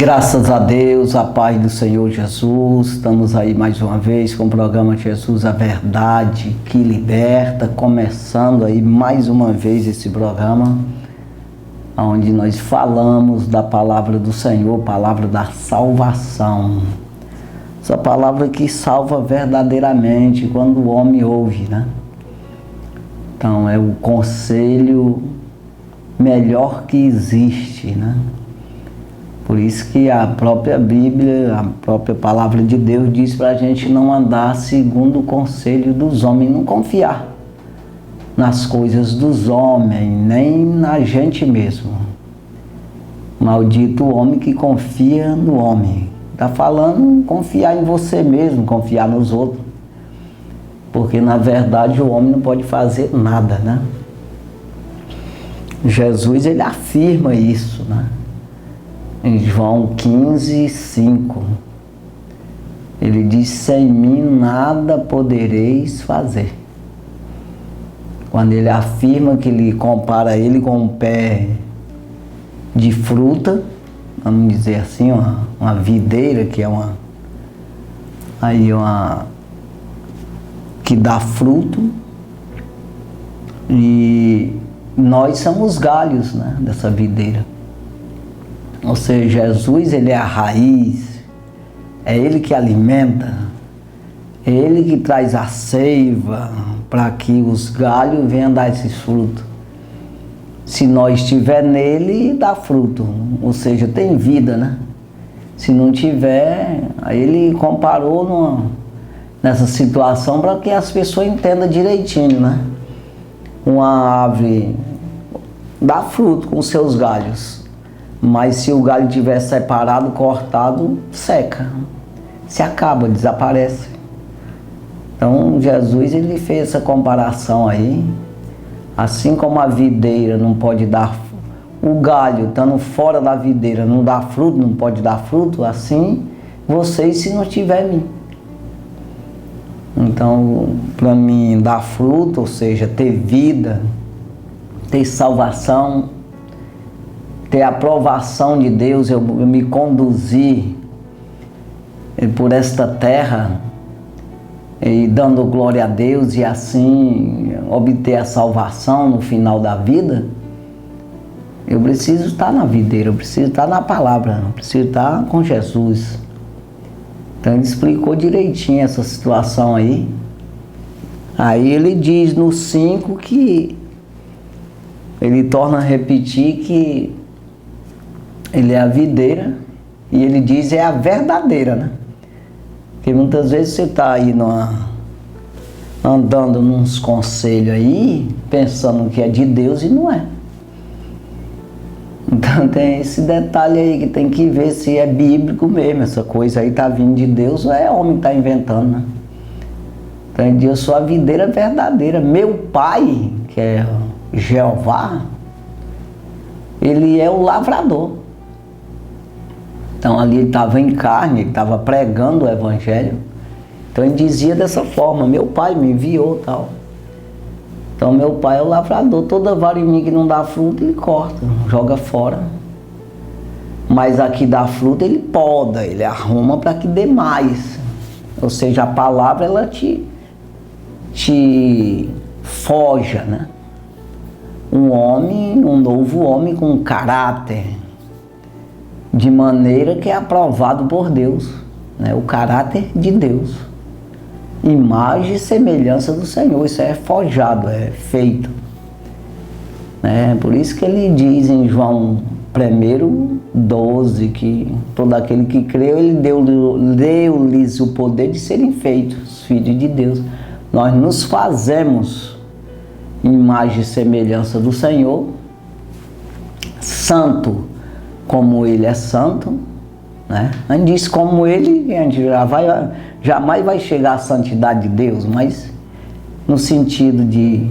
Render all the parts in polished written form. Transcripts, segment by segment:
Graças a Deus, a paz do Senhor Jesus, estamos aí mais uma vez com o programa Jesus, a Verdade que Liberta, começando aí mais uma vez esse programa, onde nós falamos da palavra do Senhor, palavra da salvação. Essa palavra que salva verdadeiramente quando o homem ouve, né? Então é o conselho melhor que existe, né? Por isso que a própria Bíblia, a própria palavra de Deus diz para a gente não andar segundo o conselho dos homens, não confiar nas coisas dos homens, nem na gente mesmo. Maldito o homem que confia no homem. Está falando confiar em você mesmo, confiar nos outros. Porque na verdade o homem não pode fazer nada, né? Jesus, ele afirma isso, né? Em João 15, 5, ele diz: sem mim nada podereis fazer. Quando ele afirma que ele compara ele com um pé de fruta, vamos dizer assim, uma videira, que é uma que dá fruto, e nós somos galhos, né, dessa videira. Ou seja, Jesus, ele é a raiz, é ele que alimenta, é ele que traz a seiva para que os galhos venham dar esses frutos. Se nós estiver nele, dá fruto, ou seja, tem vida, né? Se não tiver, aí ele comparou nessa situação para que as pessoas entendam direitinho, né? Uma árvore dá fruto com seus galhos. Mas se o galho estiver separado, cortado, seca, se acaba, desaparece. Então Jesus, ele fez essa comparação aí. Assim como a videira não pode dar, o galho estando fora da videira não dá fruto, não pode dar fruto, assim vocês se não tiver mim. Então, para mim, dar fruto, ou seja, ter vida, ter salvação, ter a aprovação de Deus, eu me conduzir por esta terra e dando glória a Deus e assim obter a salvação no final da vida, eu preciso estar na videira, eu preciso estar na palavra, eu preciso estar com Jesus. Então ele explicou direitinho essa situação aí. Aí ele diz no 5 que ele torna a repetir que ele é a videira, e ele diz é a verdadeira, né? Porque muitas vezes você está aí andando nos conselhos aí, pensando que é de Deus e não é. Então tem esse detalhe aí que tem que ver se é bíblico mesmo, essa coisa aí está vindo de Deus ou é homem que está inventando, né? Então ele diz: eu sou a videira verdadeira. Meu pai, que é Jeová, ele é o lavrador. Então ali ele estava em carne, ele estava pregando o evangelho. Então ele dizia dessa forma: meu pai me enviou, tal. Então meu pai é o lavrador. Toda vara em mim que não dá fruto, ele corta, joga fora. Mas aqui dá fruto, ele poda, ele arruma para que dê mais. Ou seja, a palavra, ela te forja, né? Um novo homem com caráter, de maneira que é aprovado por Deus, né? O caráter de Deus, imagem e semelhança do Senhor, isso é forjado, é feito, né? Por isso que ele diz em João 1:12 que todo aquele que creu, ele deu-lhes o poder de serem feitos filhos de Deus. Nós nos fazemos imagem e semelhança do Senhor, santo como ele é santo, né? A gente diz como ele, a gente jamais vai chegar à santidade de Deus, mas no sentido de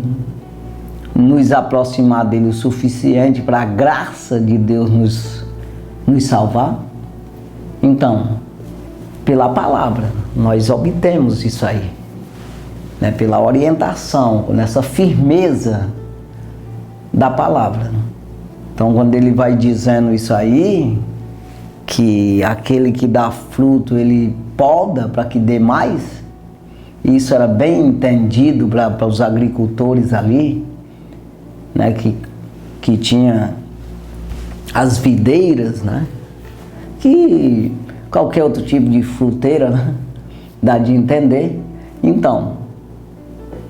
nos aproximar dele o suficiente para a graça de Deus nos salvar. Então, pela palavra, nós obtemos isso aí, né? Pela orientação, nessa firmeza da palavra. Então, quando ele vai dizendo isso aí, que aquele que dá fruto, ele poda para que dê mais. Isso era bem entendido para os agricultores ali, né, que tinha as videiras, né, que qualquer outro tipo de fruteira, né, dá de entender. Então,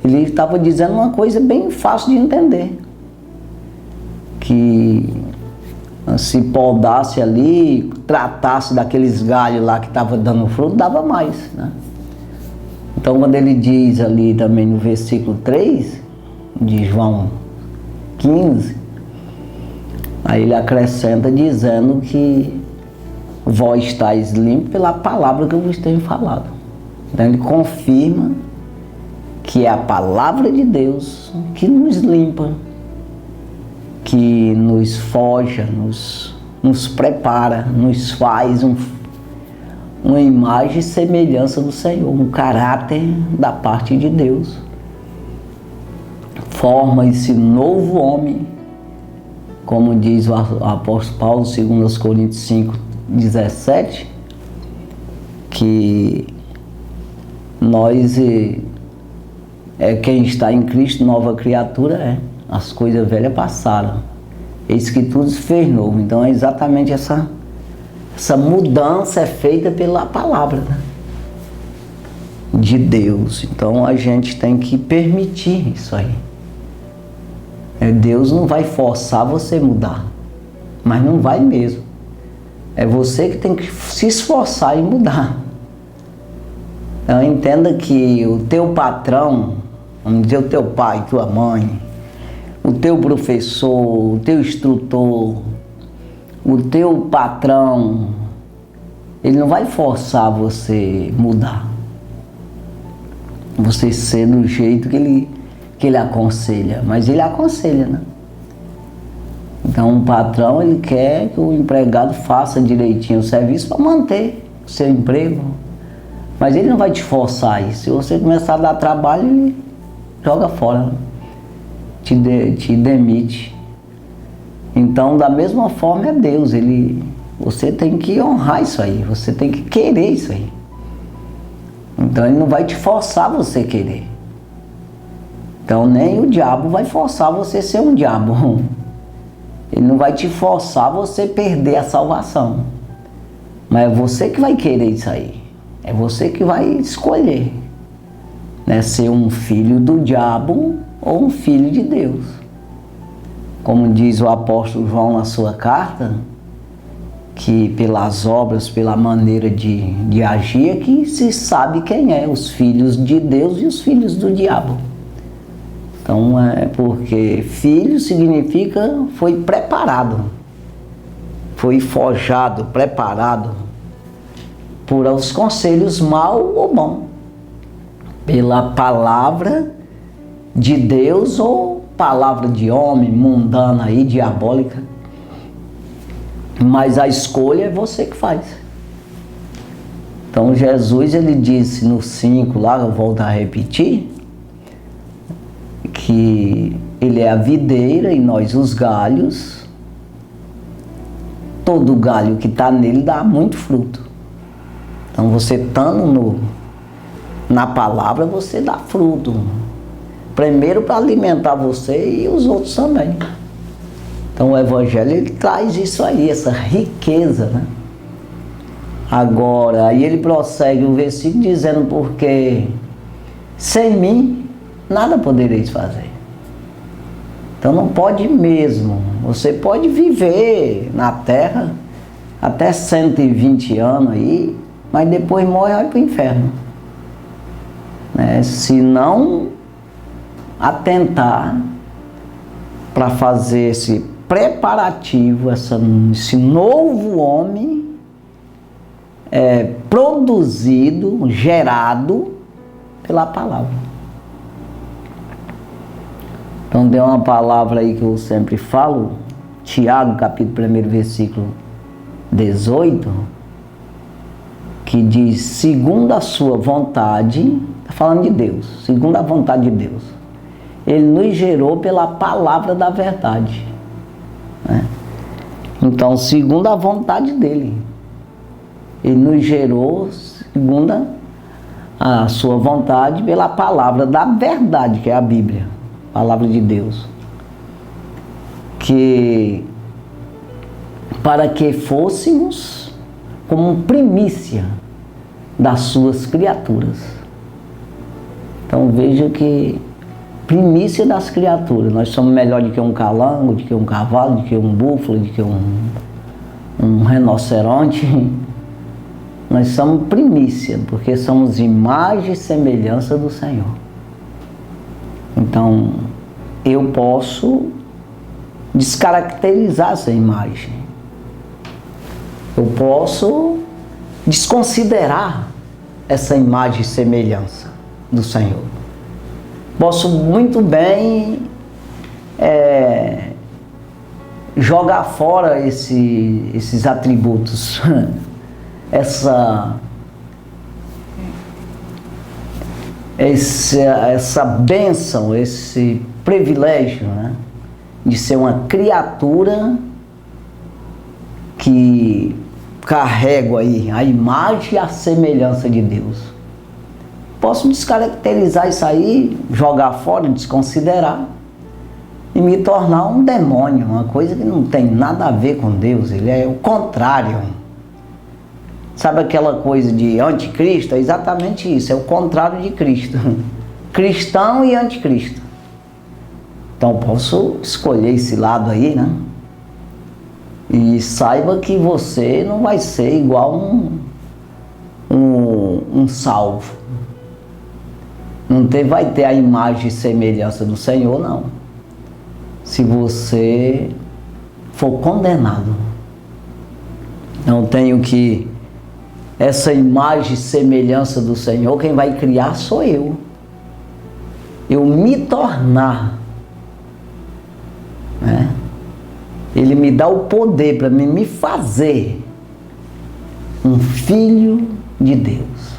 ele estava dizendo uma coisa bem fácil de entender, que se podasse ali, tratasse daqueles galhos lá que estavam dando fruto, dava mais, né? Então, quando ele diz ali também no versículo 3 de João 15, aí ele acrescenta dizendo que vós estáis limpos pela palavra que eu vos tenho falado. Então ele confirma que é a palavra de Deus que nos limpa, que nos forja, nos prepara, nos faz uma imagem e semelhança do Senhor, um caráter da parte de Deus. Forma esse novo homem, como diz o apóstolo Paulo, 2 Coríntios 5:17, que nós, quem está em Cristo, nova criatura é. As coisas velhas passaram, eis que tudo se fez novo. Então é exatamente essa mudança é feita pela palavra, né, de Deus. Então a gente tem que permitir isso aí. Deus não vai forçar você a mudar, mas não vai mesmo. É você que tem que se esforçar e mudar. Então entenda que o teu patrão, vamos dizer, o teu pai, tua mãe, o teu professor, o teu instrutor, o teu patrão, ele não vai forçar você mudar. Você ser do jeito que ele aconselha, mas ele aconselha, né? Então o patrão, ele quer que o empregado faça direitinho o serviço para manter o seu emprego, mas ele não vai te forçar isso. Se você começar a dar trabalho, ele joga fora, né? Te demite. Então, da mesma forma é Deus, você tem que honrar isso aí, você tem que querer isso aí. Então ele não vai te forçar você a querer. Então nem o diabo vai forçar você a ser um diabo. Ele não vai te forçar você a perder a salvação. Mas é você que vai querer isso aí. É você que vai escolher, né, ser um filho do diabo ou um filho de Deus. Como diz o apóstolo João na sua carta, que pelas obras, pela maneira de agir, é que se sabe quem é, os filhos de Deus e os filhos do diabo. Então é porque filho significa foi preparado, foi forjado, preparado por os conselhos mal ou bom, pela palavra de Deus ou palavra de homem, mundana aí, diabólica. Mas a escolha é você que faz. Então Jesus, ele disse no 5 lá, eu volto a repetir, que ele é a videira e nós os galhos. Todo galho que está nele dá muito fruto. Então você estando na palavra, você dá fruto. Primeiro para alimentar você e os outros também. Então o Evangelho, ele traz isso aí, essa riqueza, né? Agora, aí ele prossegue o versículo dizendo, porque sem mim nada podereis fazer. Então não pode mesmo. Você pode viver na terra até 120 anos aí, mas depois morre e vai para o inferno, né? Se não atentar para fazer esse preparativo, esse novo homem produzido, gerado pela palavra. Então tem uma palavra aí que eu sempre falo, Tiago, capítulo 1, versículo 18, que diz, segundo a sua vontade, está falando de Deus, segundo a vontade de Deus, ele nos gerou pela palavra da verdade, né? Então, segundo a vontade dele. Ele nos gerou segundo a sua vontade pela palavra da verdade, que é a Bíblia, a palavra de Deus. Que para que fôssemos como primícia das suas criaturas. Então veja que primícia das criaturas, nós somos melhor do que um calango, do que um cavalo, do que um búfalo, do que um rinoceronte. Nós somos primícia, porque somos imagem e semelhança do Senhor. Então, eu posso descaracterizar essa imagem. Eu posso desconsiderar essa imagem e semelhança do Senhor. Posso muito bem jogar fora esses atributos, essa bênção, esse privilégio, né, de ser uma criatura que carrego aí a imagem e a semelhança de Deus. Posso descaracterizar isso aí, jogar fora, desconsiderar e me tornar um demônio, uma coisa que não tem nada a ver com Deus, ele é o contrário. Sabe aquela coisa de anticristo? É exatamente isso, é o contrário de Cristo. Cristão e anticristo. Então posso escolher esse lado aí, né? E saiba que você não vai ser igual um salvo. Vai ter a imagem e semelhança do Senhor, não. Se você for condenado. Não tenho que... Essa imagem e semelhança do Senhor, quem vai criar sou eu. Eu me tornar, né? Ele me dá o poder para me fazer um filho de Deus.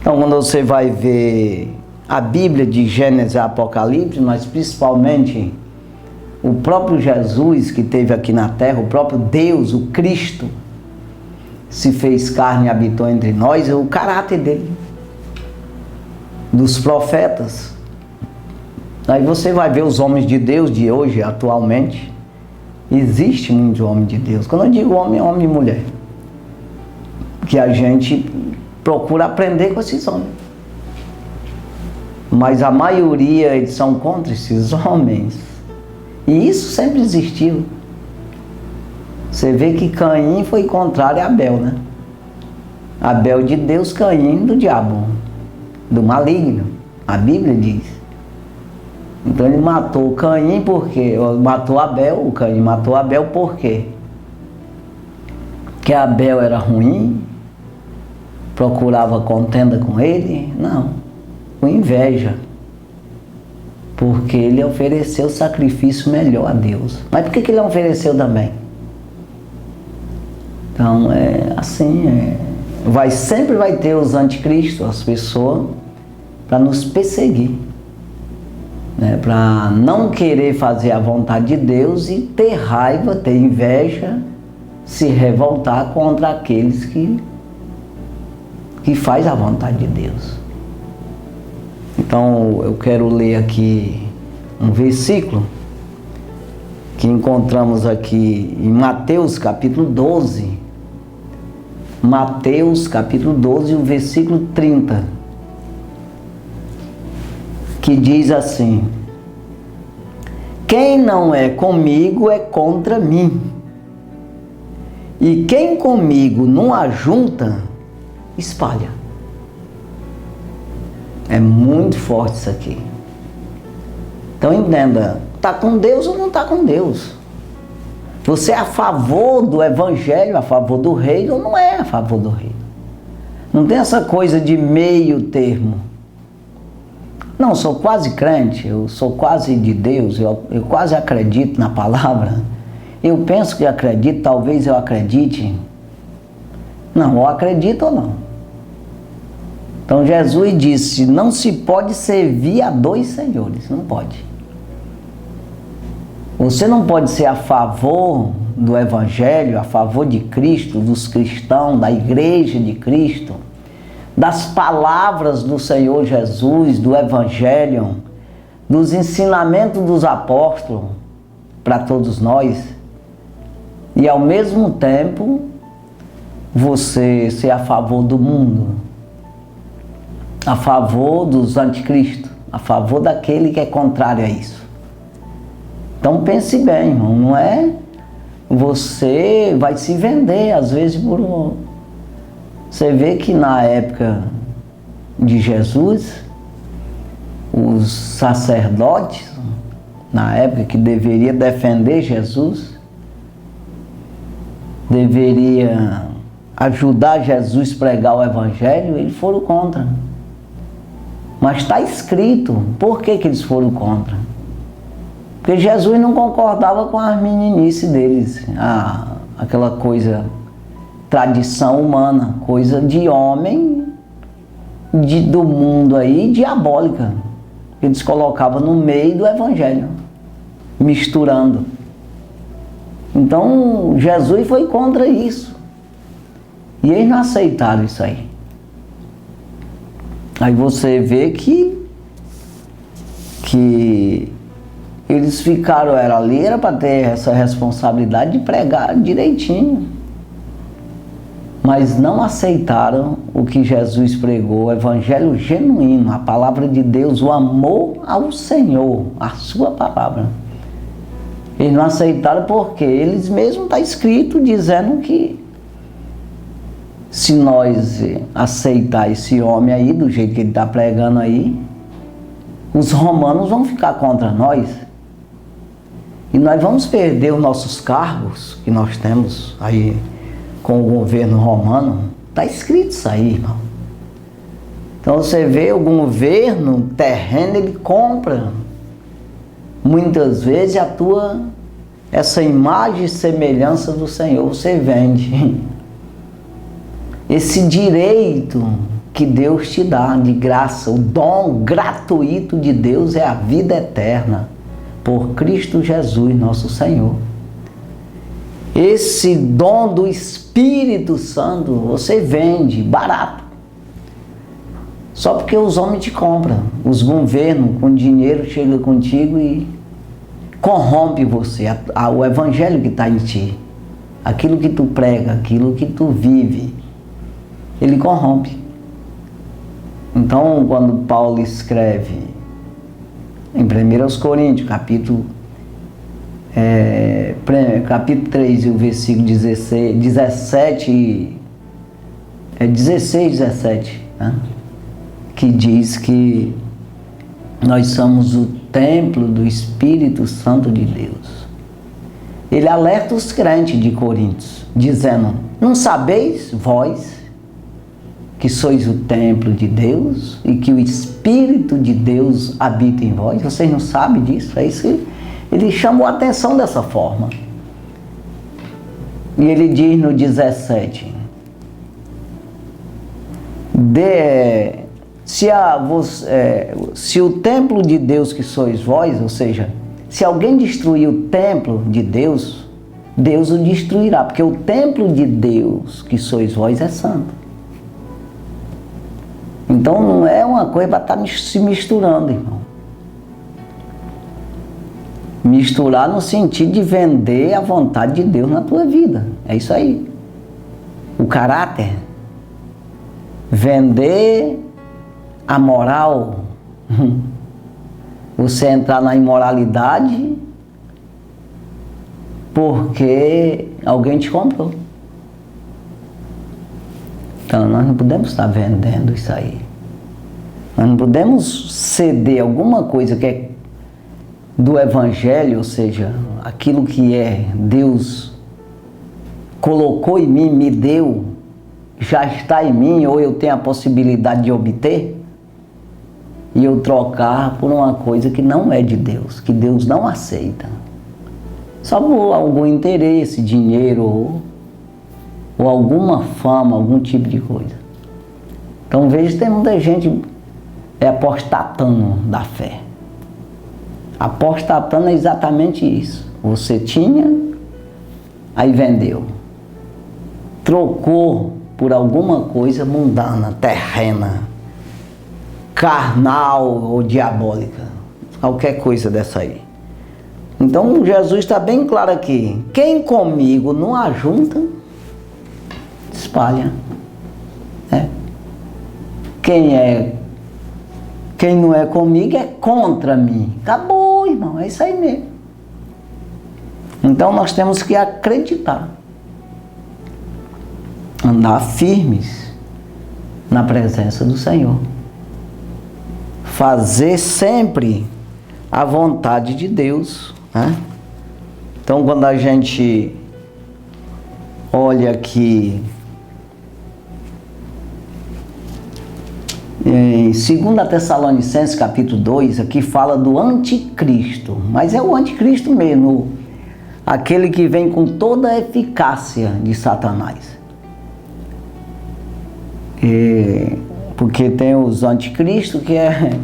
Então, quando você vai ver a Bíblia de Gênesis e Apocalipse, mas principalmente o próprio Jesus que esteve aqui na terra, o próprio Deus, o Cristo, se fez carne e habitou entre nós, é o caráter dele, dos profetas. Aí você vai ver os homens de Deus de hoje, atualmente. Existe muitos homens de Deus. Quando eu digo homem, é homem e mulher. Que a gente procura aprender com esses homens. Mas a maioria, eles são contra esses homens. E isso sempre existiu. Você vê que Caim foi contrário a Abel, né? Abel de Deus, Caim do diabo, do maligno. A Bíblia diz. Então ele matou Caim por quê? Matou Abel, o Caim matou Abel por quê? Que Abel era ruim? Procurava contenda com ele? Não. Com inveja. Porque ele ofereceu sacrifício melhor a Deus. Mas por que ele não ofereceu também? Então é assim, sempre vai ter os anticristos, as pessoas, para nos perseguir, né? Para não querer fazer a vontade de Deus e ter raiva, ter inveja, se revoltar contra aqueles que faz a vontade de Deus. Então eu quero ler aqui um versículo que encontramos aqui em Mateus capítulo 12. Mateus capítulo 12, o versículo 30, que diz assim: quem não é comigo é contra mim, e quem comigo não ajunta, espalha. É muito forte isso aqui. Então entenda, está com Deus ou não está com Deus? Você é a favor do evangelho, a favor do reino, ou não é a favor do reino? Não tem essa coisa de meio termo. Não, sou quase crente, eu sou quase de Deus, eu quase acredito na palavra. Eu penso que acredito, talvez eu acredite. Não, ou acredito ou não. Então Jesus disse, não se pode servir a dois senhores, não pode. Você não pode ser a favor do Evangelho, a favor de Cristo, dos cristãos, da Igreja de Cristo, das palavras do Senhor Jesus, do Evangelho, dos ensinamentos dos apóstolos para todos nós, e ao mesmo tempo você ser a favor do mundo, a favor dos anticristos, a favor daquele que é contrário a isso. Então pense bem, irmão, não é? Você vai se vender às vezes por um... Você vê que na época de Jesus, os sacerdotes, na época que deveria defender Jesus, deveria ajudar Jesus a pregar o Evangelho, eles foram contra. Mas está escrito, por que eles foram contra? Porque Jesus não concordava com as meninices deles, aquela coisa, tradição humana, coisa de homem, do mundo aí, diabólica. Eles colocavam no meio do Evangelho, misturando. Então, Jesus foi contra isso. E eles não aceitaram isso aí. Aí você vê que eles ficaram, era para ter essa responsabilidade de pregar direitinho. Mas não aceitaram o que Jesus pregou, o Evangelho genuíno, a palavra de Deus, o amor ao Senhor, a sua palavra. Eles não aceitaram porque eles mesmos está escrito dizendo que se nós aceitar esse homem aí, do jeito que ele está pregando aí, os romanos vão ficar contra nós. E nós vamos perder os nossos cargos que nós temos aí com o governo romano. Está escrito isso aí, irmão. Então você vê o governo terreno, ele compra muitas vezes essa imagem e semelhança do Senhor, você vende. Esse direito que Deus te dá de graça, o dom gratuito de Deus é a vida eterna, por Cristo Jesus, nosso Senhor. Esse dom do Espírito Santo, você vende barato. Só porque os homens te compram. Os governos com dinheiro chegam contigo e corrompe você. O Evangelho que está em ti. Aquilo que tu prega, aquilo que tu vive, ele corrompe. Então, quando Paulo escreve em 1 Coríntios, capítulo 3, e o versículo 16, 17, né? Que diz que nós somos o templo do Espírito Santo de Deus. Ele alerta os crentes de Coríntios, dizendo: não sabeis vós que sois o templo de Deus e que o Espírito de Deus habita em vós? Vocês não sabem disso? É isso que ele chamou a atenção dessa forma. E ele diz no 17: se o templo de Deus que sois vós, ou seja, se alguém destruir o templo de Deus, Deus o destruirá, porque o templo de Deus que sois vós é santo. Então não é uma coisa para estar se misturando, irmão. Misturar no sentido de vender a vontade de Deus na tua vida. É isso aí. O caráter. Vender a moral. Você entrar na imoralidade porque alguém te comprou. Então nós não podemos estar vendendo isso aí. Nós não podemos ceder alguma coisa que é do Evangelho, ou seja, aquilo que Deus colocou em mim, me deu, já está em mim, ou eu tenho a possibilidade de obter, e eu trocar por uma coisa que não é de Deus, que Deus não aceita. Só por algum interesse, dinheiro ou alguma fama, algum tipo de coisa. Então veja, tem muita gente apostatando da fé. Apostatando é exatamente isso. Você tinha aí vendeu. Trocou por alguma coisa mundana, terrena, carnal ou diabólica. Qualquer coisa dessa aí. Então Jesus está bem claro aqui. Quem comigo não ajunta, espalha. Quem não é comigo é contra mim. Acabou, irmão. É isso aí mesmo. Então nós temos que acreditar. Andar firmes na presença do Senhor. Fazer sempre a vontade de Deus, né? Então quando a gente olha aqui em 2 Tessalonicenses capítulo 2, aqui fala do anticristo, mas é o anticristo mesmo, aquele que vem com toda a eficácia de Satanás. Porque tem os anticristos que é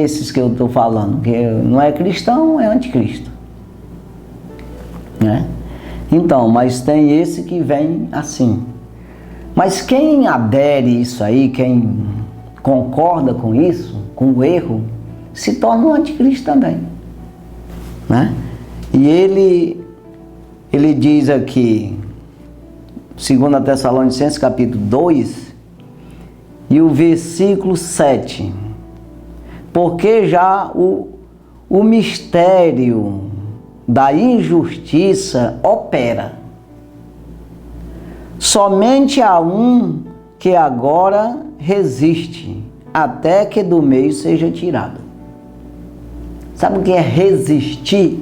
esses que eu estou falando, que não é cristão, é anticristo, né? Então, mas tem esse que vem assim. Mas quem adere isso aí, quem concorda com isso, com o erro, se torna um anticristo também, né? E ele diz aqui, 2 Tessalonicenses capítulo 2, e o versículo 7, porque já o mistério da injustiça opera. Somente há um que agora resiste, até que do meio seja tirado. Sabe o que é resistir?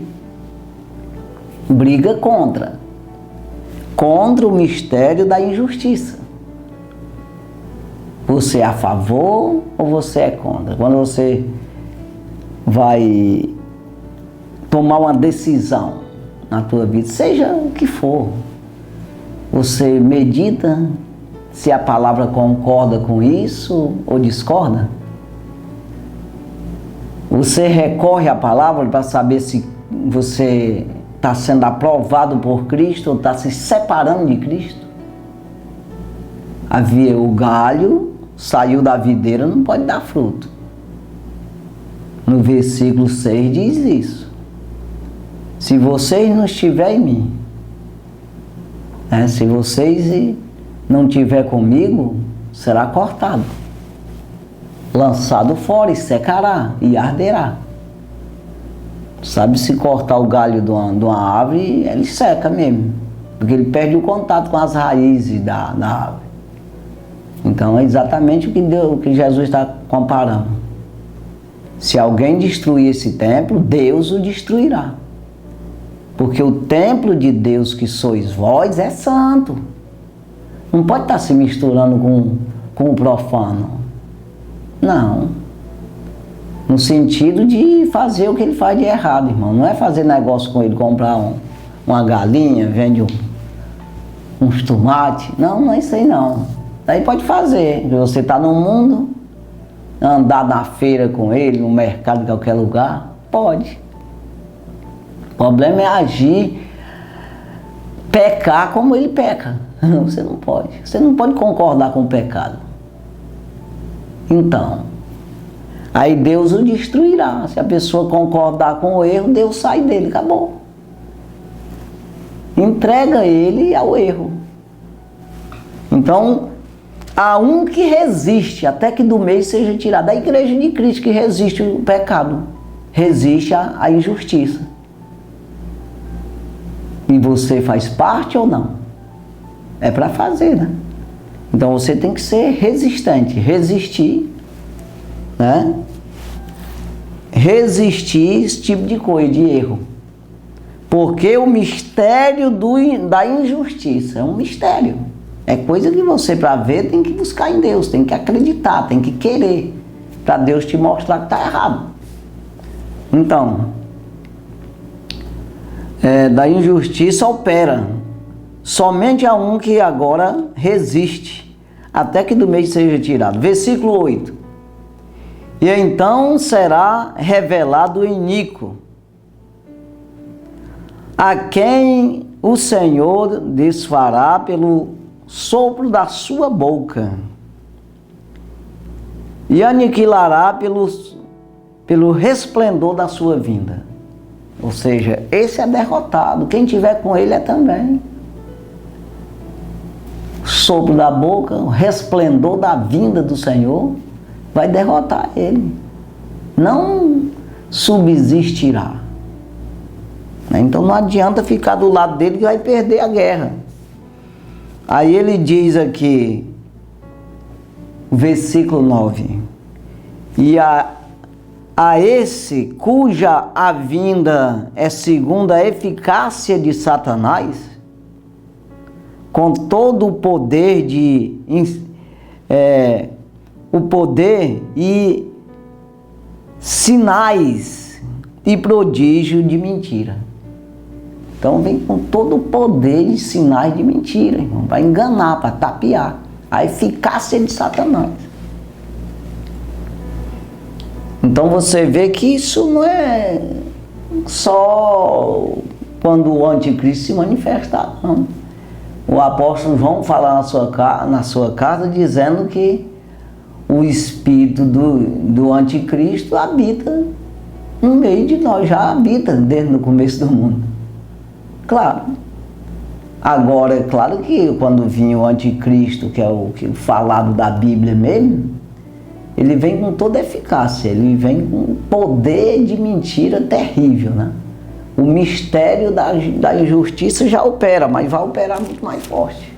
Briga contra o mistério da injustiça. Você é a favor ou você é contra? Quando você vai tomar uma decisão na tua vida, seja o que for, você medita se a palavra concorda com isso ou discorda? Você recorre à palavra para saber se você está sendo aprovado por Cristo ou está se separando de Cristo? Havia o galho, saiu da videira, não pode dar fruto. No versículo 6 diz isso. Se vocês não estiverem em mim, se vocês não estiverem comigo, será cortado, lançado fora e secará e arderá. Sabe, se cortar o galho de uma árvore, ele seca mesmo, porque ele perde o contato com as raízes da árvore. Então é exatamente o que Jesus está comparando. Se alguém destruir esse templo, Deus o destruirá. Porque o templo de Deus que sois vós é santo. Não pode estar se misturando com o profano. Não. No sentido de fazer o que ele faz de errado, irmão. Não é fazer negócio com ele, comprar uma galinha, vende uns tomates. Não é isso aí não. Daí pode fazer. Você está no mundo, andar na feira com ele, no mercado, em qualquer lugar, pode. O problema é agir, pecar como ele peca. Você não pode. Você não pode concordar com o pecado. Então, aí Deus o destruirá. Se a pessoa concordar com o erro, Deus sai dele, acabou. Entrega ele ao erro. Então, há um que resiste até que do meio seja tirado. A igreja de Cristo que resiste o pecado, resiste a injustiça. E você faz parte ou não? É para fazer, né? Então você tem que ser resistente, resistir, né? Resistir esse tipo de coisa, de erro. Porque o mistério da injustiça é um mistério. É coisa que você, para ver, tem que buscar em Deus, tem que acreditar, tem que querer, para Deus te mostrar que está errado. Então, da injustiça opera. Somente há um que agora resiste, até que do meio seja tirado. Versículo 8. E então será revelado o iníquo, a quem o Senhor desfará pelo sopro da sua boca e aniquilará pelo resplendor da sua vinda. Ou seja, esse é derrotado, quem tiver com ele é também. O sopro da boca, o resplendor da vinda do Senhor vai derrotar ele. Não subsistirá. Então não adianta ficar do lado dele que vai perder a guerra. Aí ele diz aqui, versículo 9: e a esse cuja a vinda é segundo a eficácia de Satanás, com todo o poder o poder e sinais e prodígio de mentira. Então vem com todo o poder e sinais de mentira, irmão, para enganar, para tapear a eficácia de Satanás. Então você vê que isso não é só quando o anticristo se manifestar, não. O apóstolo João fala na sua carta dizendo que o espírito do anticristo habita no meio de nós, já habita desde o começo do mundo. Claro. Agora, é claro que quando vinha o anticristo, que é o falado da Bíblia mesmo, ele vem com toda eficácia, ele vem com um poder de mentira terrível, né? O mistério da injustiça já opera, mas vai operar muito mais forte.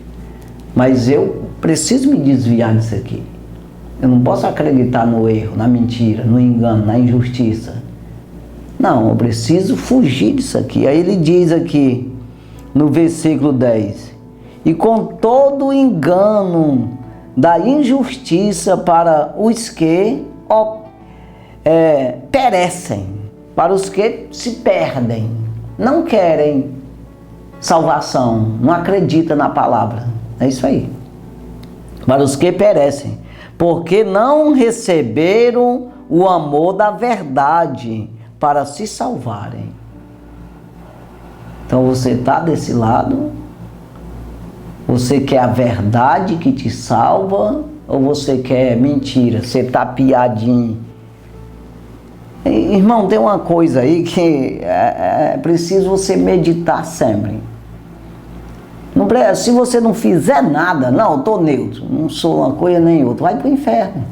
Mas eu preciso me desviar disso aqui. Eu não posso acreditar no erro, na mentira, no engano, na injustiça. Não, eu preciso fugir disso aqui. Aí ele diz aqui, no versículo 10: e com todo o engano da injustiça para os que perecem, para os que se perdem, não querem salvação, não acreditam na palavra. É isso aí. Para os que perecem, porque não receberam o amor da verdade para se salvarem. Então você está desse lado? Você quer a verdade que te salva ou você quer mentira? Você está piadinho? Irmão, tem uma coisa aí que é preciso você meditar sempre. Não, se você não fizer nada, não, eu estou neutro, não sou uma coisa nem outra, vai para o inferno.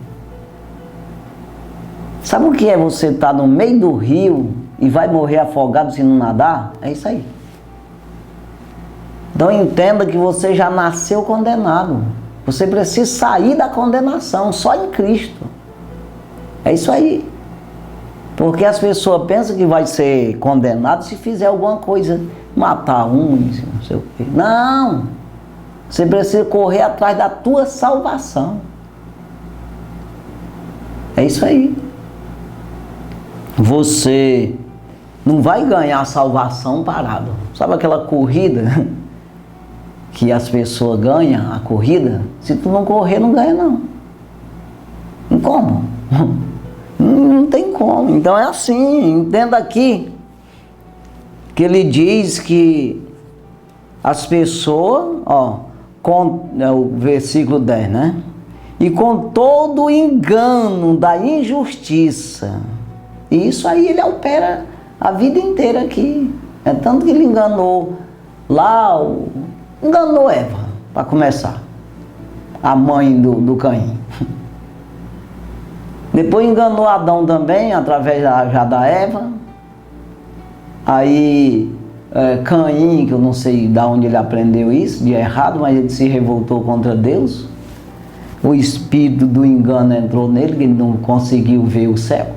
Sabe o que é você estar no meio do rio e vai morrer afogado se não nadar? É isso aí. Então entenda que você já nasceu condenado. Você precisa sair da condenação, só em Cristo. É isso aí. Porque as pessoas pensam que vai ser condenado se fizer alguma coisa, matar não sei o quê. Não! Você precisa correr atrás da tua salvação. É isso aí. Você não vai ganhar a salvação parado. Sabe aquela corrida que as pessoas ganham, a corrida? Se tu não correr, não ganha não. Não como? Não tem como. Então é assim, entenda aqui que ele diz que as pessoas, o versículo 10, né? E com todo o engano da injustiça. E isso aí ele opera a vida inteira aqui. É tanto que ele enganou enganou Eva, para começar, a mãe do Caim. Depois enganou Adão também, através já da Eva. Aí Caim, que eu não sei de onde ele aprendeu isso, de errado, mas ele se revoltou contra Deus. O espírito do engano entrou nele, que ele não conseguiu ver o céu.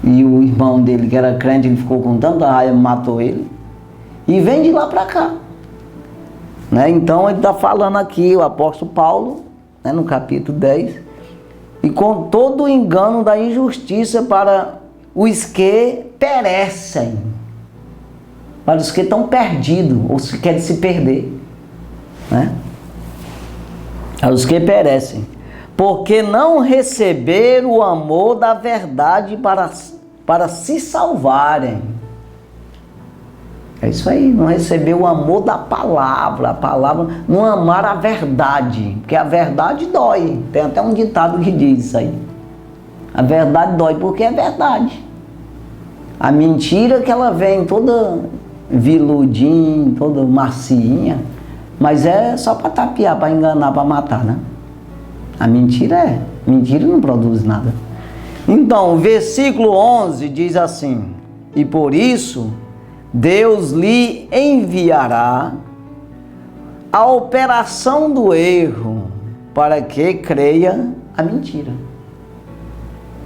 E o irmão dele, que era crente, ele ficou com tanta raiva, matou ele. E vem de lá para cá. Né? Então ele está falando aqui, o apóstolo Paulo, né, no capítulo 10, e com todo o engano da injustiça para os que perecem, para os que estão perdidos, ou se querem se perder, né? Para os que perecem, porque não receberam o amor da verdade para se salvarem. É isso aí, não recebeu o amor da palavra, a palavra, não amar a verdade, porque a verdade dói. Tem até um ditado que diz isso aí. A verdade dói porque é verdade. A mentira que ela vem toda viludinha, toda macinha, mas é só para tapear, para enganar, para matar, né? A mentira não produz nada. Então, o versículo 11 diz assim: e por isso Deus lhe enviará a operação do erro para que creia a mentira.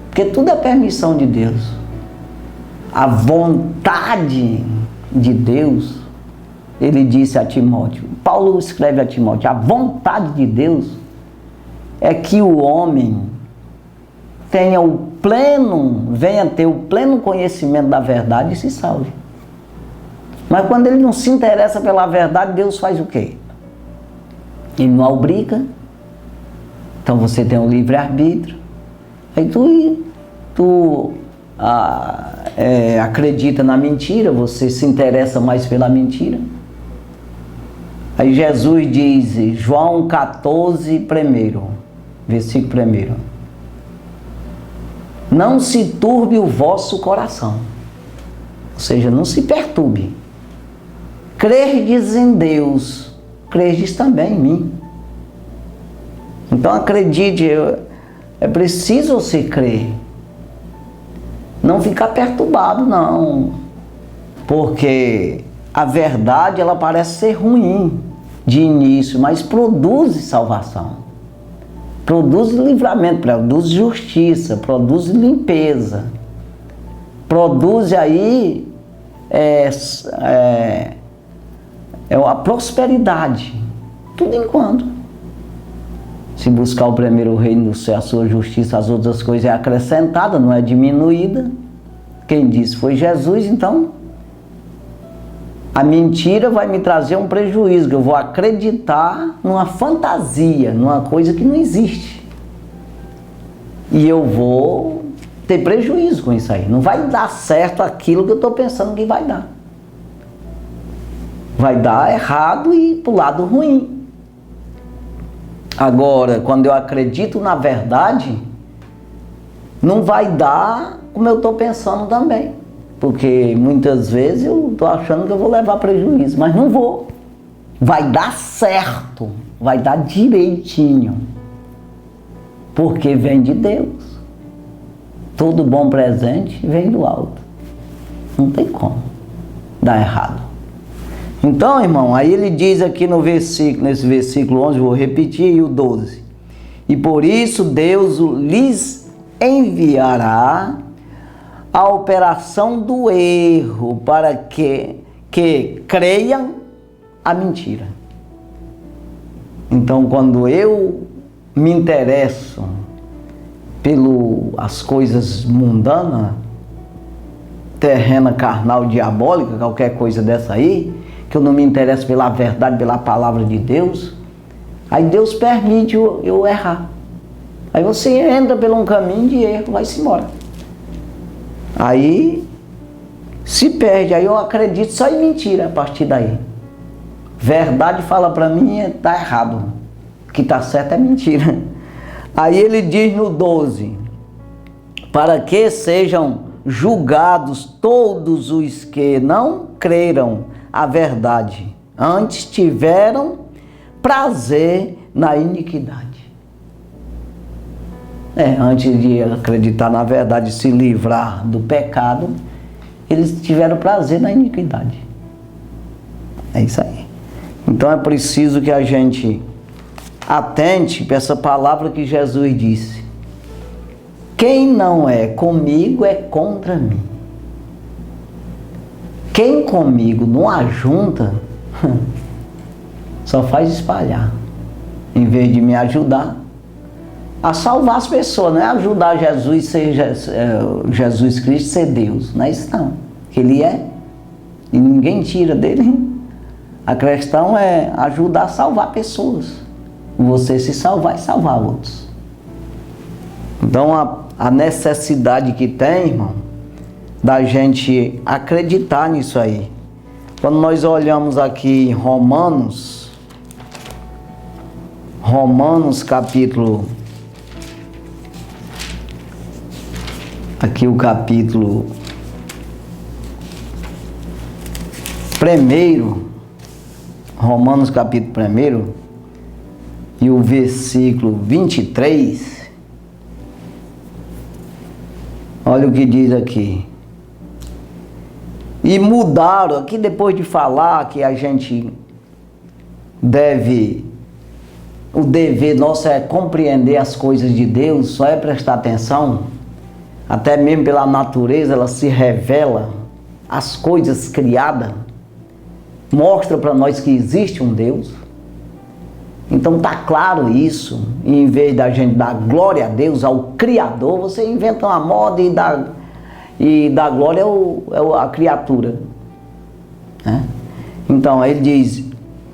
Porque tudo é permissão de Deus. A vontade de Deus, ele disse a Timóteo, Paulo escreve a Timóteo, a vontade de Deus é que o homem venha ter o pleno conhecimento da verdade e se salve. Mas quando ele não se interessa pela verdade, Deus faz o quê? Ele não a obriga. Então você tem um livre-arbítrio. Aí tu acredita na mentira, você se interessa mais pela mentira. Aí Jesus diz, João 14, versículo 1. Não se turbe o vosso coração. Ou seja, não se perturbe. Crerdes em Deus, crerdes também em mim. Então acredite, é preciso você crer. Não ficar perturbado, não. Porque a verdade, ela parece ser ruim de início, mas produz salvação. Produz livramento, produz justiça, produz limpeza. Produz aí a prosperidade. Tudo enquanto. Se buscar o primeiro reino do céu, a sua justiça, as outras coisas é acrescentada, não é diminuída. Quem disse foi Jesus, então a mentira vai me trazer um prejuízo, que eu vou acreditar numa fantasia, numa coisa que não existe. E eu vou ter prejuízo com isso aí. Não vai dar certo aquilo que eu estou pensando que vai dar. Vai dar errado e pro lado ruim. Agora, quando eu acredito na verdade, não vai dar como eu estou pensando também. Porque muitas vezes eu estou achando que eu vou levar prejuízo, mas não vou. Vai dar certo, vai dar direitinho. Porque vem de Deus. Todo bom presente vem do alto. Não tem como dar errado. Então, irmão, aí ele diz aqui nesse versículo 11, vou repetir, e o 12. E por isso Deus lhes enviará a operação do erro para que creiam a mentira. Então, quando eu me interesso pelas coisas mundanas, terrena, carnal, diabólica, qualquer coisa dessa aí, que eu não me interesso pela verdade, pela palavra de Deus, aí Deus permite eu errar. Aí você entra por um caminho de erro, vai-se embora. Aí se perde, aí eu acredito só em mentira a partir daí. Verdade fala para mim, tá errado. O que tá certo é mentira. Aí ele diz no 12, para que sejam julgados todos os que não creram a verdade, antes tiveram prazer na iniquidade. Antes de acreditar na verdade, se livrar do pecado, eles tiveram prazer na iniquidade. É isso aí. Então é preciso que a gente atente para essa palavra que Jesus disse. Quem não é comigo é contra mim. Quem comigo não ajunta, só faz espalhar. Em vez de me ajudar a salvar as pessoas, não é ajudar Jesus Cristo ser Deus, não é isso não. Que Ele é, e ninguém tira dele. A questão é ajudar a salvar pessoas. Você se salvar e salvar outros. Então a necessidade que tem, irmão, da gente acreditar nisso aí. Quando nós olhamos aqui em Romanos capítulo, aqui o capítulo 1, Romanos capítulo 1 e o versículo 23, olha o que diz aqui. E mudaram, aqui depois de falar que a gente o dever nosso é compreender as coisas de Deus, só é prestar atenção, até mesmo pela natureza, ela se revela, as coisas criadas, mostra para nós que existe um Deus. Então tá claro isso, e em vez da gente dar glória a Deus, ao Criador, você inventa uma moda e dá glória à criatura, né? Então ele diz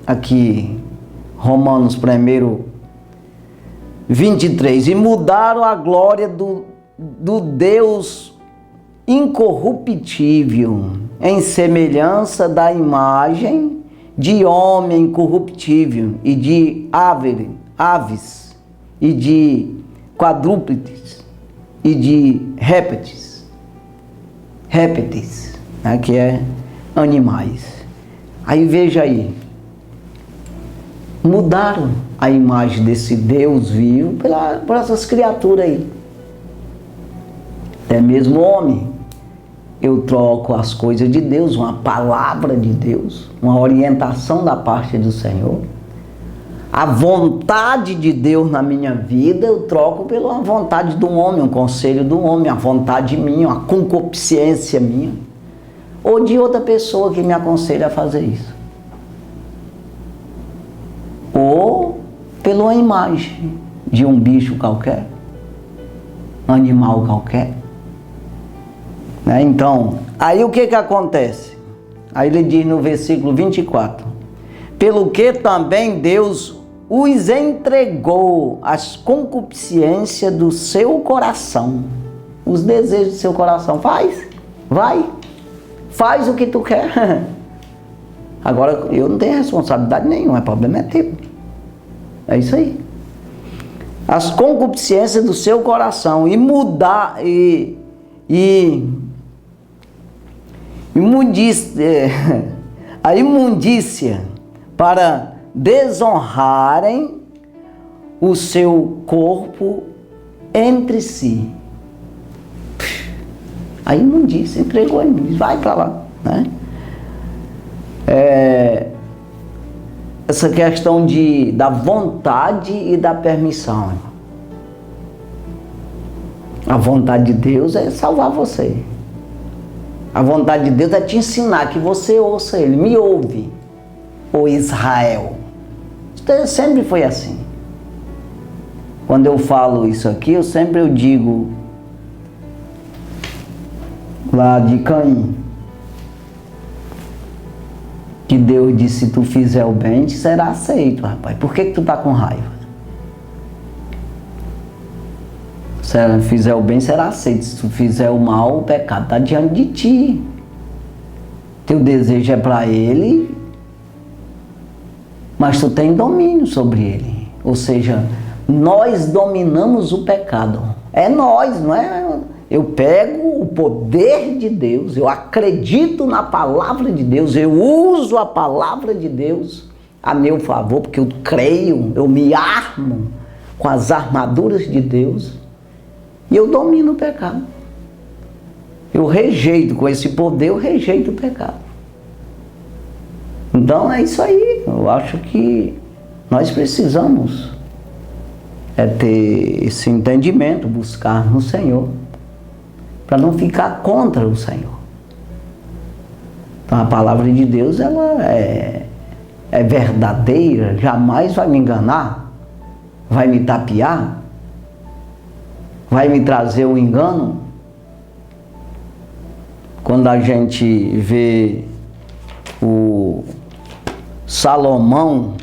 aqui, Romanos 1, 23, e mudaram a glória do Deus incorruptível em semelhança da imagem de homem corruptível e de aves e de quadrúpedes e de répteis, né, que é animais. Aí veja aí, mudaram a imagem desse Deus vivo por essas criaturas aí. Até mesmo homem, eu troco as coisas de Deus, uma palavra de Deus, uma orientação da parte do Senhor. A vontade de Deus na minha vida, eu troco pela vontade de um homem, um conselho de um homem, a vontade minha, uma concupiscência minha, ou de outra pessoa que me aconselha a fazer isso. Ou pela uma imagem de um bicho qualquer, um animal qualquer. Né? Então, aí o que acontece? Aí ele diz no versículo 24, pelo que também Deus os entregou às concupiscências do seu coração, os desejos do seu coração. Faz o que tu quer. Agora eu não tenho responsabilidade nenhuma, o problema é teu. É isso aí. As concupiscências do seu coração e mudar a imundícia para desonrarem o seu corpo entre si. A imundícia, entregou a imundícia, vai para lá, né? Essa questão da vontade e da permissão. A vontade de Deus é salvar você. A vontade de Deus é te ensinar que você ouça Ele. Me ouve, ô Israel. Isso sempre foi assim. Quando eu falo isso aqui, eu digo lá de Caim, que Deus disse, se tu fizer o bem, te será aceito, rapaz. Por que tu tá com raiva? Se tu fizer o bem, será aceito. Se tu fizer o mal, o pecado está diante de ti. Teu desejo é para ele, mas tu tem domínio sobre ele. Ou seja, nós dominamos o pecado. É nós, não é? Eu pego o poder de Deus, eu acredito na palavra de Deus, eu uso a palavra de Deus a meu favor, porque eu creio, eu me armo com as armaduras de Deus e eu domino o pecado. Eu rejeito, com esse poder eu rejeito o pecado. Então é isso aí. Eu acho que nós precisamos ter esse entendimento, buscar no Senhor, para não ficar contra o Senhor. Então a palavra de Deus, ela é verdadeira, jamais vai me enganar, vai me tapear, vai me trazer um engano. Quando a gente vê o Salomão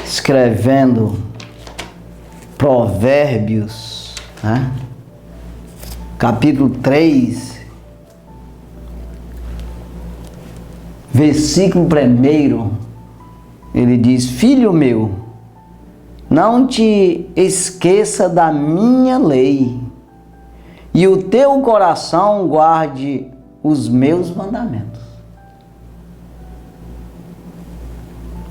escrevendo Provérbios, né? Capítulo 3, versículo 1, ele diz: filho meu, não te esqueça da minha lei, e o teu coração guarde os meus mandamentos.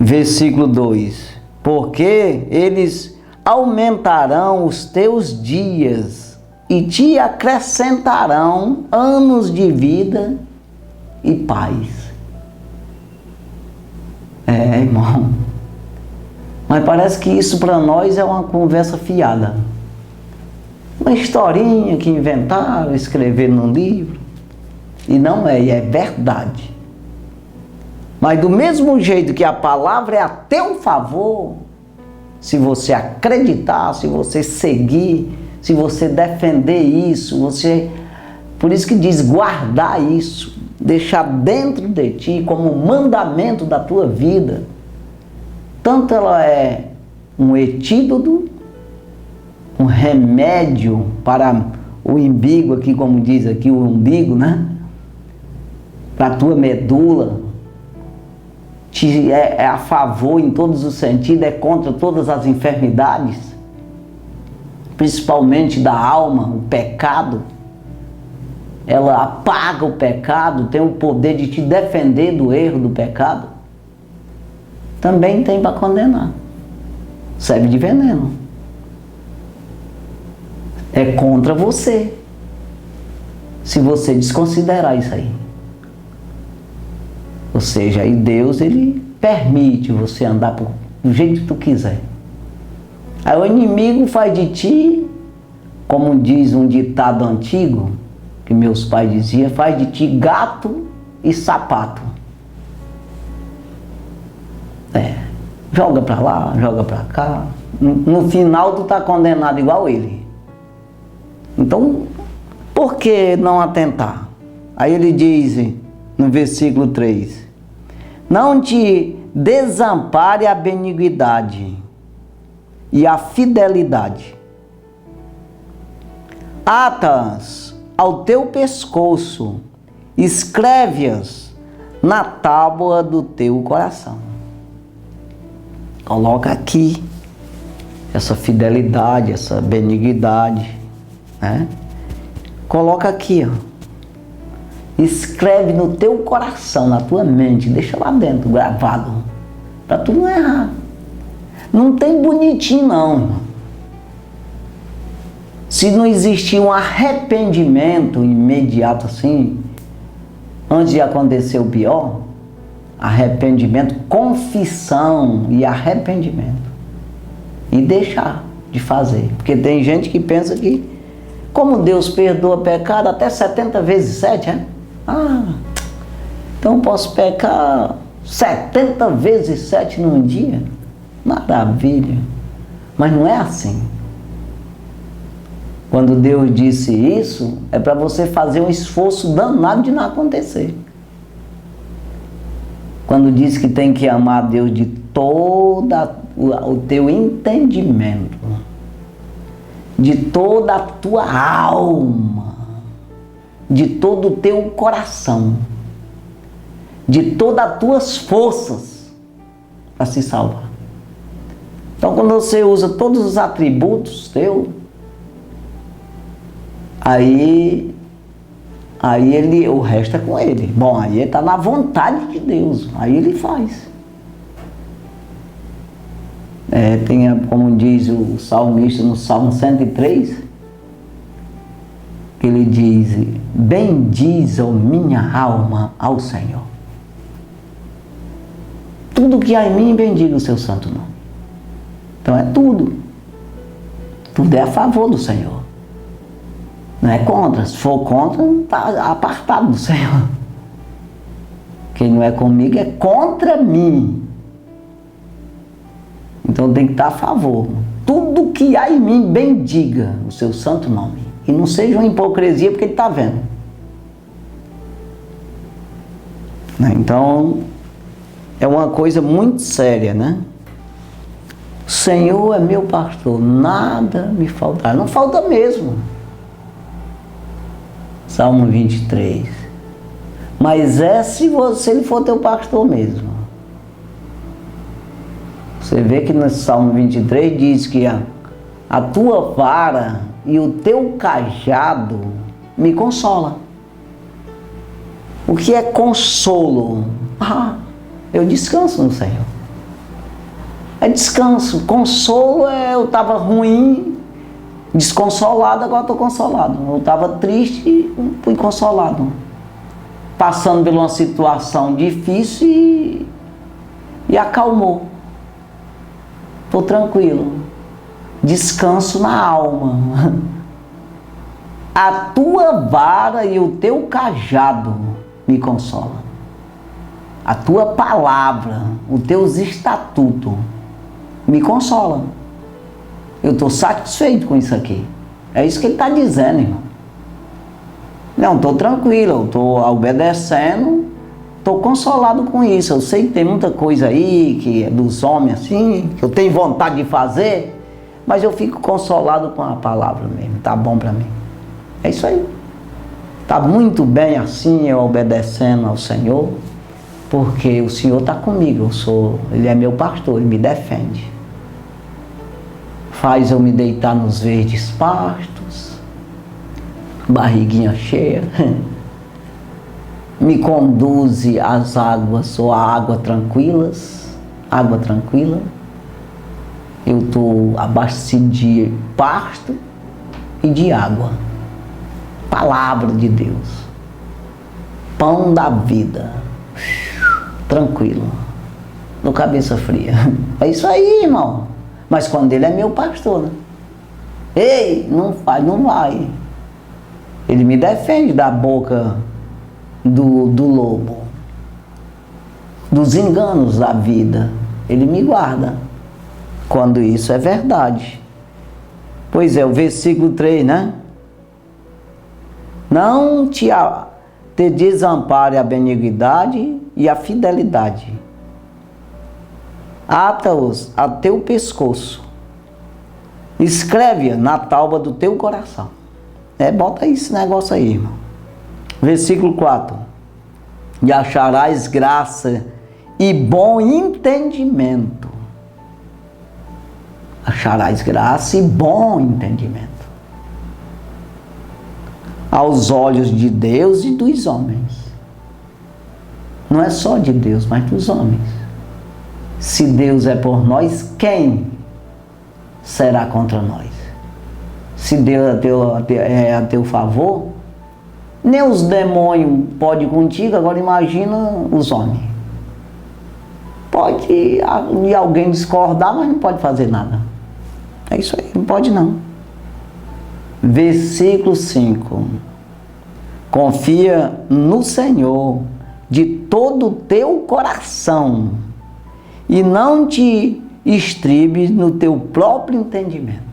Versículo 2: porque eles aumentarão os teus dias e te acrescentarão anos de vida e paz. Irmão, mas parece que isso para nós é uma conversa fiada. Uma historinha que inventaram, escreveram num livro. E não é, e é verdade. Mas do mesmo jeito que a palavra é a teu favor, se você acreditar, se você seguir, se você defender isso, por isso que diz guardar isso, deixar dentro de ti como mandamento da tua vida. Tanto ela é um antídoto, um remédio para o umbigo aqui, como diz aqui o umbigo, né? Para a tua medula, é a favor em todos os sentidos, é contra todas as enfermidades, principalmente da alma, o pecado. Ela apaga o pecado, tem o poder de te defender do erro do pecado. Também tem para condenar. Serve de veneno. É contra você, se você desconsiderar isso aí. Ou seja, aí Deus, ele permite você andar do jeito que tu quiser. Aí o inimigo faz de ti, como diz um ditado antigo, que meus pais diziam, faz de ti gato e sapato. Joga pra lá, joga pra cá. No final tu tá condenado igual ele. Então, por que não atentar? Aí ele diz no versículo 3: não te desampare a benignidade e a fidelidade. Ata-as ao teu pescoço, escreve-as na tábua do teu coração. Coloca aqui essa fidelidade, essa benignidade, né? Coloca aqui, ó. Escreve no teu coração, na tua mente, deixa lá dentro gravado, para tu não errar. Não tem bonitinho não. Se não existir um arrependimento imediato assim, antes de acontecer o pior, arrependimento, confissão e arrependimento, e deixar de fazer. Porque tem gente que pensa que, como Deus perdoa pecado até 70 vezes 7, é? Então posso pecar 70 vezes 7 num dia? Maravilha. Mas não é assim. Quando Deus disse isso, é para você fazer um esforço danado de não acontecer. Quando diz que tem que amar a Deus de todo o teu entendimento, de toda a tua alma, de todo o teu coração, de todas as tuas forças para se salvar. Então, quando você usa todos os atributos teus, aí o resto é com ele. Bom, aí ele está na vontade de Deus, aí ele faz. Como diz o salmista no Salmo 103, que ele diz: bendize, ó minha alma, ao Senhor. Tudo que há em mim, bendiga o seu santo nome. Então é tudo. Tudo é a favor do Senhor. Não é contra. Se for contra, está apartado do Senhor. Quem não é comigo é contra mim. Então tem que estar a favor. Tudo que há em mim, bendiga o seu santo nome. E não seja uma hipocrisia, porque ele está vendo. Então, é uma coisa muito séria, né? O Senhor é meu pastor, nada me faltará. Não falta mesmo. Salmo 23. Mas é se ele for teu pastor mesmo. Você vê que no Salmo 23 diz que a tua vara e o teu cajado me consola. O que é consolo? Eu descanso no Senhor. É descanso. Consolo é eu estava ruim, desconsolado, agora estou consolado. Eu estava triste, fui consolado. Passando por uma situação difícil e acalmou. Estou tranquilo. Descanso na alma. A tua vara e o teu cajado me consolam. A tua palavra, os teus estatutos me consolam. Eu estou satisfeito com isso aqui. É isso que ele está dizendo, irmão. Não, estou tranquilo, eu estou obedecendo, estou consolado com isso. Eu sei que tem muita coisa aí, que é dos homens assim, que eu tenho vontade de fazer, mas eu fico consolado com a palavra mesmo, tá bom para mim. É isso aí. Tá muito bem assim, eu obedecendo ao Senhor, porque o Senhor está comigo, Ele é meu pastor, Ele me defende. Faz eu me deitar nos verdes pastos, barriguinha cheia, me conduz às águas ou à água tranquila, eu estou abastecido de pasto e de água, palavra de Deus, pão da vida, tranquilo, no cabeça fria, é isso aí, irmão, mas quando Ele é meu pastor, né? Ei, não vai. Ele me defende da boca do lobo, dos enganos da vida. Ele me guarda, quando isso é verdade. Pois é, o versículo 3, né? Não te desampare a benignidade e a fidelidade. Ata-os a teu pescoço. Escreve-a na tauba do teu coração. Bota esse negócio aí, irmão. Versículo 4. E acharás graça e bom entendimento. Acharás graça e bom entendimento aos olhos de Deus e dos homens. Não é só de Deus, mas dos homens. Se Deus é por nós, quem será contra nós? Se Deus é a teu favor, nem os demônios podem contigo, agora imagina os homens. Pode alguém discordar, mas não pode fazer nada. É isso aí, não pode não. Versículo 5. Confia no Senhor de todo o teu coração e não te estribes no teu próprio entendimento.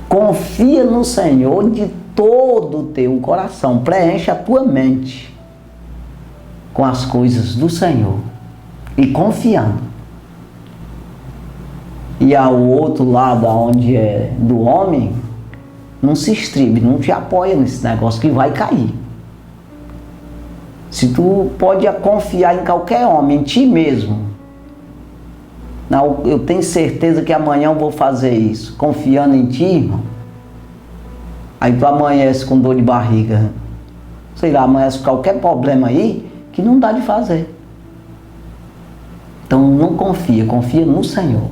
Confia no Senhor de todo o teu coração. Preenche a tua mente com as coisas do Senhor e confiando. E ao outro lado, onde é do homem, não se estribe, não te apoia nesse negócio que vai cair. Se tu pode confiar em qualquer homem, em ti mesmo, não, eu tenho certeza que amanhã eu vou fazer isso, confiando em ti, irmão. Aí tu amanhece com dor de barriga, sei lá, amanhece com qualquer problema aí, que não dá de fazer. Então não confia no Senhor.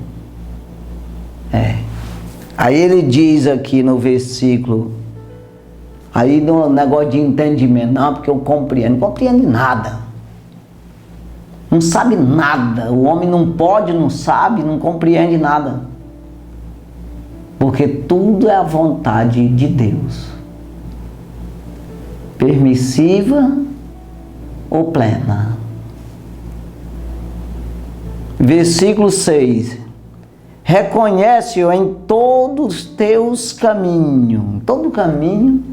Aí ele diz aqui no versículo, aí no negócio de entendimento, não, porque eu compreendo, não compreende nada. Não sabe nada, o homem não pode, não sabe, não compreende nada. Porque tudo é a vontade de Deus. Permissiva ou plena. Versículo 6. Reconhece-o em todos os teus caminhos. Em todo caminho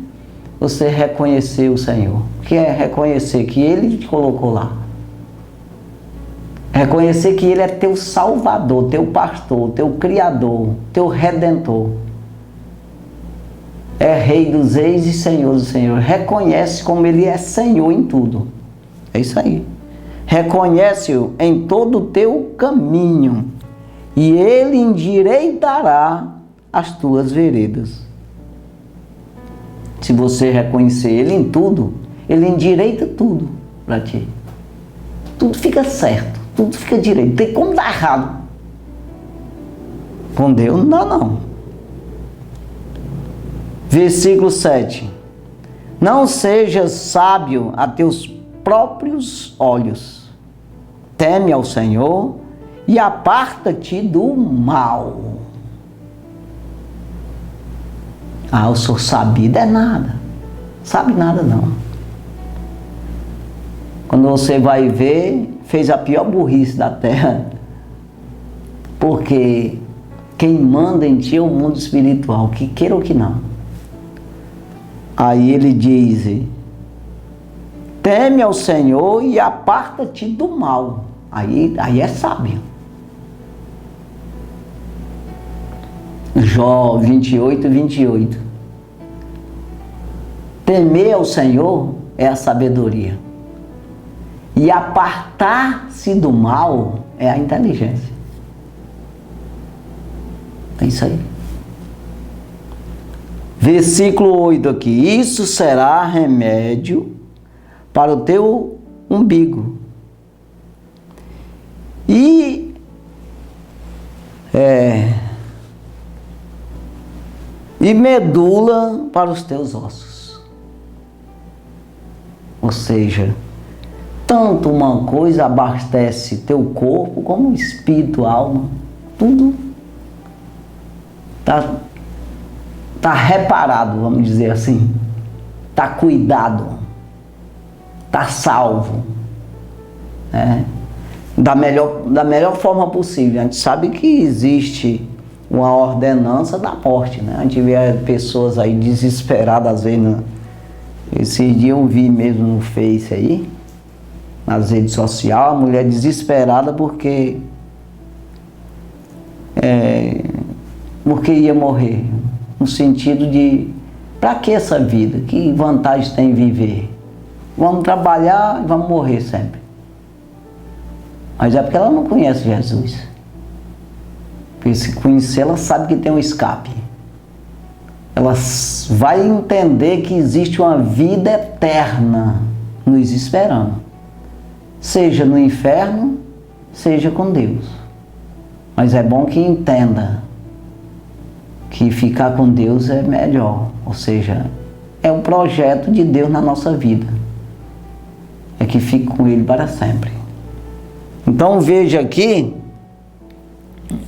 você reconhecer o Senhor. Que é reconhecer que Ele te colocou lá. Reconhecer que Ele é teu Salvador, teu pastor, teu Criador, teu Redentor. é Rei dos reis e Senhor dos senhores. Reconhece como Ele é Senhor em tudo. É isso aí. Reconhece-o em todo o teu caminho, e Ele endireitará as tuas veredas. Se você reconhecer Ele em tudo, Ele endireita tudo para ti. Tudo fica certo, tudo fica direito. Não tem como dar errado. Com Deus não dá não. Versículo 7. Não sejas sábio a teus próprios olhos. Teme ao Senhor e aparta-te do mal. Eu sou sabido é nada. Sabe nada não. Quando você vai ver, fez a pior burrice da terra. Porque quem manda em ti é o mundo espiritual, que queira ou que não. Aí ele diz: teme ao Senhor e aparta-te do mal. Aí é sábio. Jó 28, 28. Temer ao Senhor é a sabedoria. E apartar-se do mal é a inteligência. É isso aí. Versículo 8 aqui. Isso será remédio para o teu umbigo. E medula para os teus ossos. Ou seja, tanto uma coisa abastece teu corpo como o espírito, a alma, tudo tá reparado, vamos dizer assim, tá cuidado, tá salvo, né? Da melhor forma possível. A gente sabe que existe uma ordenança da morte, né? A gente vê pessoas aí desesperadas, às vezes, né? Esse dia eu vi mesmo no Face aí, nas redes sociais, a mulher desesperada porque ia morrer, no sentido de, para que essa vida? Que vantagem tem em viver? Vamos trabalhar e vamos morrer sempre. Mas é porque ela não conhece Jesus. Porque se conhecer, ela sabe que tem um escape. Ela vai entender que existe uma vida eterna nos esperando. Seja no inferno, seja com Deus. Mas é bom que entenda que ficar com Deus é melhor. Ou seja, é um projeto de Deus na nossa vida. É que fique com Ele para sempre. Então veja aqui,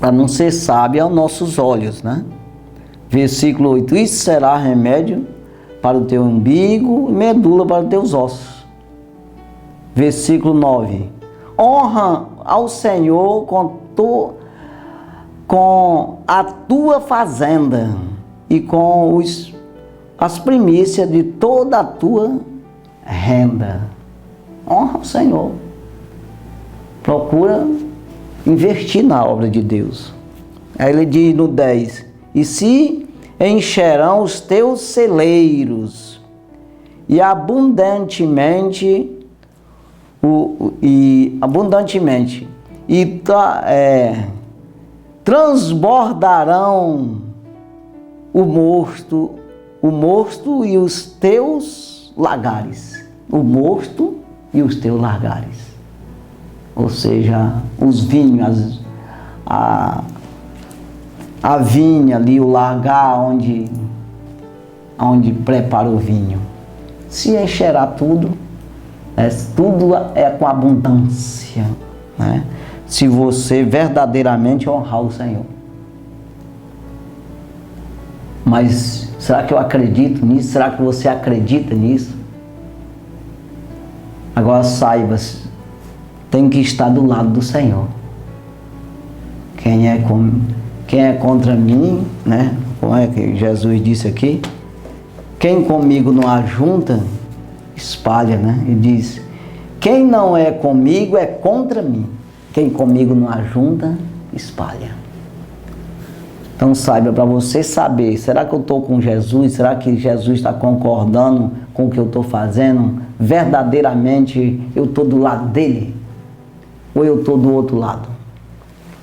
para não ser sábio aos nossos olhos, né? Versículo 8. Isso será remédio para o teu umbigo e medula para os teus ossos. Versículo 9. Honra ao Senhor com a tua fazenda e com as primícias de toda a tua renda. Honra ao Senhor. Procura investir na obra de Deus. Aí ele diz no 10. E se encherão os teus celeiros e abundantemente transbordarão o mosto e os teus lagares. O mosto e os teus lagares. Ou seja, os vinhos, a vinha ali, o lagar onde prepara o vinho. Se encherá tudo, tudo é com abundância, né? Se você verdadeiramente honrar o Senhor. Mas será que eu acredito nisso? Será que você acredita nisso? Agora saiba, tem que estar do lado do Senhor. Quem é contra mim, né? Como é que Jesus disse aqui? Quem comigo não ajunta, espalha, né? E diz: quem não é comigo é contra mim. Quem comigo não ajunta, espalha. Então saiba, para você saber, será que eu estou com Jesus? Será que Jesus está concordando com o que eu estou fazendo? Verdadeiramente eu estou do lado dele? Ou eu estou do outro lado?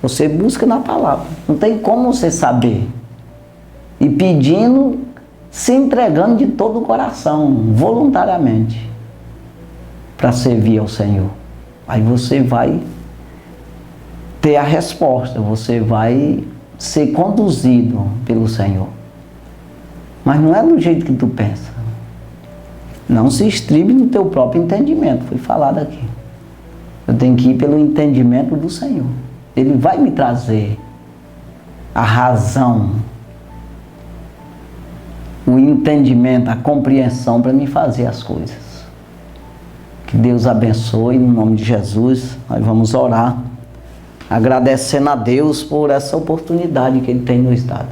Você busca na palavra. Não tem como você saber. E pedindo, se entregando de todo o coração, voluntariamente, para servir ao Senhor. Aí você vai ter a resposta, você vai ser conduzido pelo Senhor. Mas não é do jeito que tu pensa. Não se estribe no teu próprio entendimento, foi falado aqui. Eu tenho que ir pelo entendimento do Senhor. Ele vai me trazer a razão, o entendimento, a compreensão para me fazer as coisas. Que Deus abençoe, no nome de Jesus. Nós vamos orar, agradecendo a Deus por essa oportunidade que Ele tem nos dado.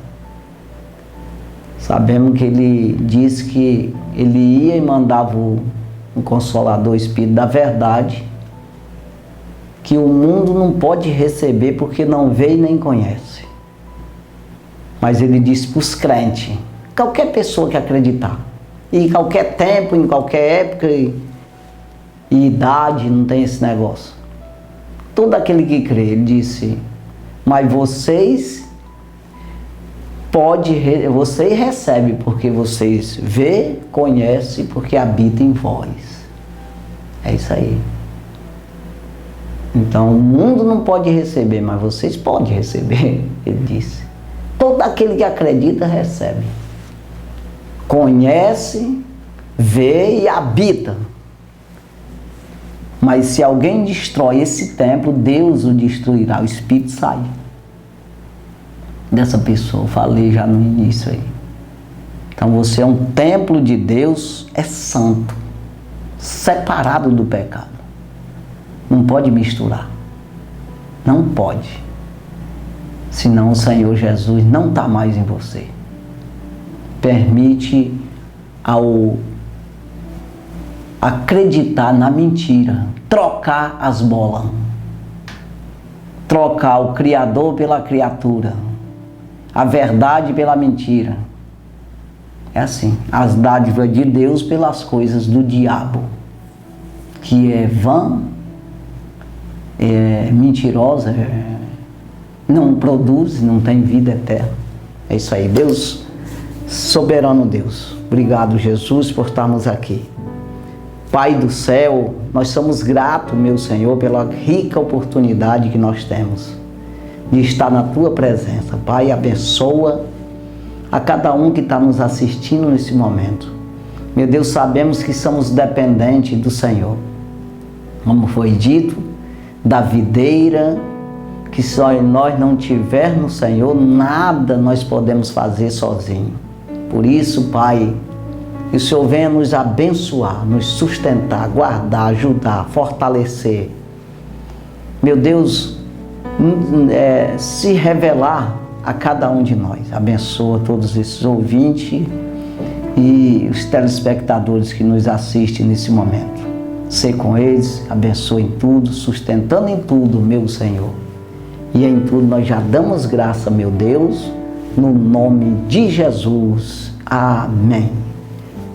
Sabemos que Ele disse que Ele ia e mandava um Consolador, o Espírito da Verdade, que o mundo não pode receber porque não vê e nem conhece. Mas Ele disse para os crentes, qualquer pessoa que acreditar, em qualquer tempo, em qualquer época e idade, não tem esse negócio. Todo aquele que crê, Ele disse, mas vocês recebem porque vocês vê, conhecem, porque habita em vós. É isso aí. Então o mundo não pode receber, mas vocês podem receber, Ele disse. Todo aquele que acredita recebe. Conhece, vê e habita. Mas se alguém destrói esse templo, Deus o destruirá, o Espírito sai dessa pessoa. Eu falei já no início aí. Então você é um templo de Deus, é santo, separado do pecado. Não pode misturar. Não pode. Senão o Senhor Jesus não está mais em você. Permite ao acreditar na mentira, trocar as bolas, trocar o Criador pela criatura, a verdade pela mentira. É assim, as dádivas de Deus pelas coisas do diabo, que é vã, é mentirosa, não produz, não tem vida eterna. É isso aí, Deus, soberano Deus, obrigado Jesus por estarmos aqui. Pai do céu, nós somos gratos, meu Senhor, pela rica oportunidade que nós temos de estar na Tua presença. Pai, abençoa a cada um que está nos assistindo nesse momento. Meu Deus, sabemos que somos dependentes do Senhor. Como foi dito, da videira, que só em nós não tiver no Senhor, nada nós podemos fazer sozinho. Por isso, Pai, que o Senhor venha nos abençoar, nos sustentar, guardar, ajudar, fortalecer. Meu Deus, se revelar a cada um de nós. Abençoa todos esses ouvintes e os telespectadores que nos assistem nesse momento. Sê com eles, abençoe em tudo, sustentando em tudo, meu Senhor. E em tudo nós já damos graça, meu Deus, no nome de Jesus. Amém.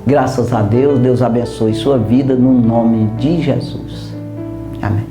Graças a Deus, Deus abençoe sua vida no nome de Jesus. Amém.